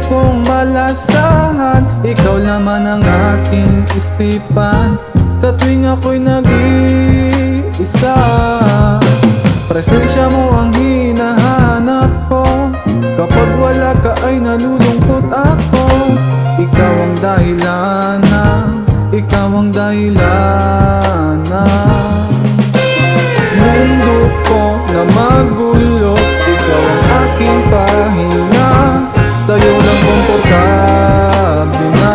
kong malasahan, ikaw laman ang aking isipan sa tuwing ako'y nag-iisa. Presensya mo ang hinahanap ko, kapag wala ka ay nalulungkot ako. Ikaw ang dahilan ikaw ang dahilan mundo ko na magulo. Ikaw ang aking pahinga, tayo lang komportable na.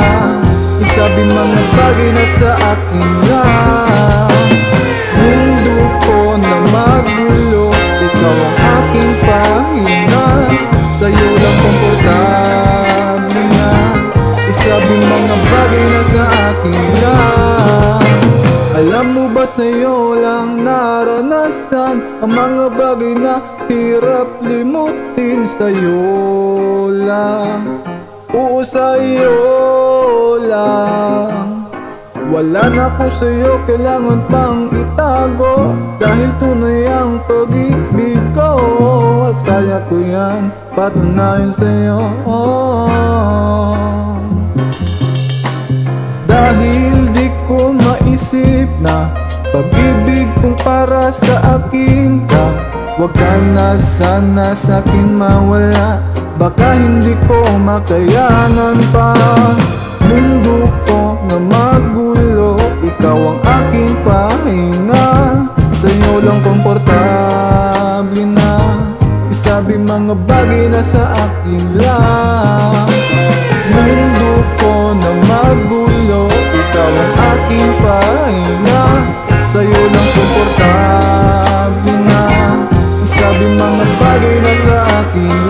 Isabi mga bagay na sa akin lang. Mundo ko na magulo, ikaw ang aking pahinga, sa'yo lang komportable na. Isabi mga bagay na sa akin lang. Alam mo ba sa'yo lang naranasan ang mga bagay na hirap limutin? Sa'yo lang, oo sa'yo lang. Wala na ko sa'yo kailangan pang itago, dahil tunay ang pag-ibig ko, at kaya ko yan patunayan sa'yo. Dahil di ko maisip na pag-ibig kong para sa akin ka, wag ka na sana sa'kin mawala, baka hindi ko makayanan pa. Mundo ko na magulo, ikaw ang aking pahinga, sa'yo lang komportable na. Isabi mga bagay na sa akin lang. Mundo ko na magulo, ikaw ang aking pahinga, sa'yo lang komportable na. Isabi mga bagay na sa akin